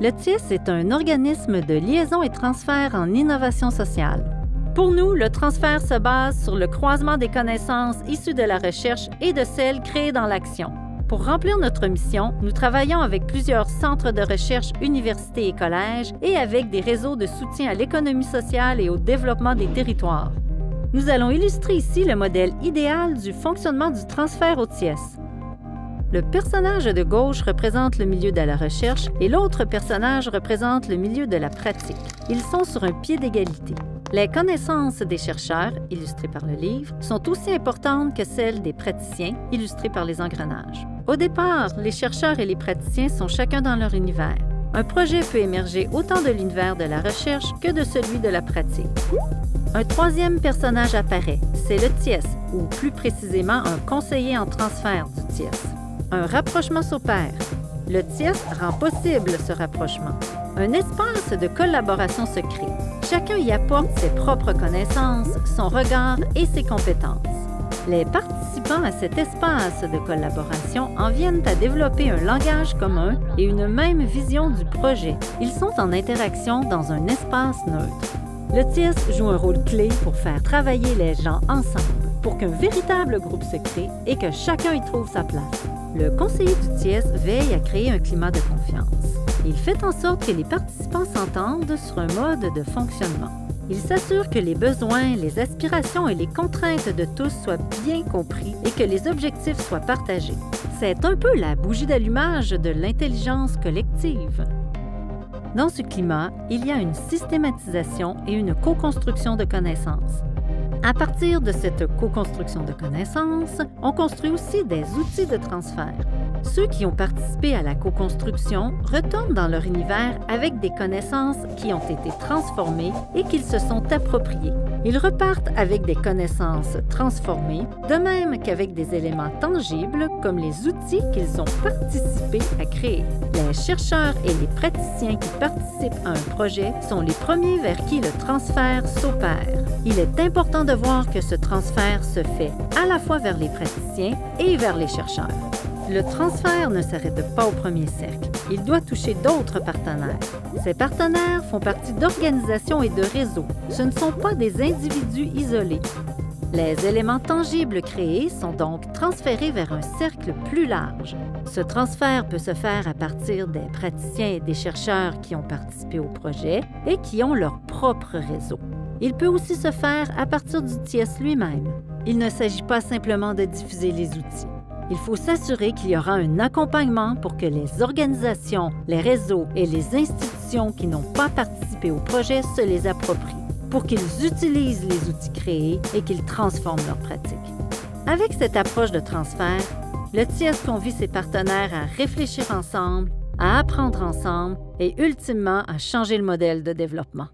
Le TIES est un organisme de liaison et transfert en innovation sociale. Pour nous, le transfert se base sur le croisement des connaissances issues de la recherche et de celles créées dans l'action. Pour remplir notre mission, nous travaillons avec plusieurs centres de recherche, universités et collèges et avec des réseaux de soutien à l'économie sociale et au développement des territoires. Nous allons illustrer ici le modèle idéal du fonctionnement du transfert au TIES. Le personnage de gauche représente le milieu de la recherche et l'autre personnage représente le milieu de la pratique. Ils sont sur un pied d'égalité. Les connaissances des chercheurs, illustrées par le livre, sont aussi importantes que celles des praticiens, illustrées par les engrenages. Au départ, les chercheurs et les praticiens sont chacun dans leur univers. Un projet peut émerger autant de l'univers de la recherche que de celui de la pratique. Un troisième personnage apparaît, c'est le TIES, ou plus précisément un conseiller en transfert du TIES. Un rapprochement s'opère. Le TIES rend possible ce rapprochement. Un espace de collaboration se crée. Chacun y apporte ses propres connaissances, son regard et ses compétences. Les participants à cet espace de collaboration en viennent à développer un langage commun et une même vision du projet. Ils sont en interaction dans un espace neutre. Le TIES joue un rôle clé pour faire travailler les gens ensemble, pour qu'un véritable groupe se crée et que chacun y trouve sa place. Le conseiller du TIES veille à créer un climat de confiance. Il fait en sorte que les participants s'entendent sur un mode de fonctionnement. Il s'assure que les besoins, les aspirations et les contraintes de tous soient bien compris et que les objectifs soient partagés. C'est un peu la bougie d'allumage de l'intelligence collective. Dans ce climat, il y a une systématisation et une co-construction de connaissances. À partir de cette co-construction de connaissances, on construit aussi des outils de transfert. Ceux qui ont participé à la co-construction retournent dans leur univers avec des connaissances qui ont été transformées et qu'ils se sont appropriées. Ils repartent avec des connaissances transformées, de même qu'avec des éléments tangibles comme les outils qu'ils ont participé à créer. Les chercheurs et les praticiens qui participent à un projet sont les premiers vers qui le transfert s'opère. Il est important de voir que ce transfert se fait à la fois vers les praticiens et vers les chercheurs. Le transfert ne s'arrête pas au premier cercle. Il doit toucher d'autres partenaires. Ces partenaires font partie d'organisations et de réseaux. Ce ne sont pas des individus isolés. Les éléments tangibles créés sont donc transférés vers un cercle plus large. Ce transfert peut se faire à partir des praticiens et des chercheurs qui ont participé au projet et qui ont leur propre réseau. Il peut aussi se faire à partir du TIES lui-même. Il ne s'agit pas simplement de diffuser les outils. Il faut s'assurer qu'il y aura un accompagnement pour que les organisations, les réseaux et les institutions qui n'ont pas participé au projet se les approprient, pour qu'ils utilisent les outils créés et qu'ils transforment leurs pratiques. Avec cette approche de transfert, le TIES convie ses partenaires à réfléchir ensemble, à apprendre ensemble et ultimement à changer le modèle de développement.